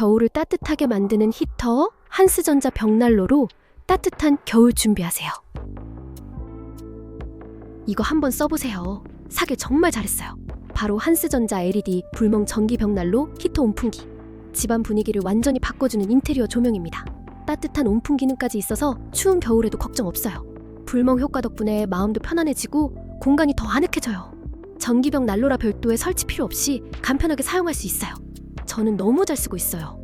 겨울을 따뜻하게 만드는 히터 한스전자 벽난로로 따뜻한 겨울 준비하세요. 이거 한번 써보세요. 사길 정말 잘했어요. 바로 한스전자 LED 불멍 전기 벽난로 히터 온풍기. 집안 분위기를 완전히 바꿔주는 인테리어 조명입니다. 따뜻한 온풍 기능까지 있어서 추운 겨울에도 걱정 없어요. 불멍 효과 덕분에 마음도 편안해지고 공간이 더 아늑해져요. 전기벽 난로라 별도의 설치 필요 없이 간편하게 사용할 수 있어요. 저는 너무 잘 쓰고 있어요.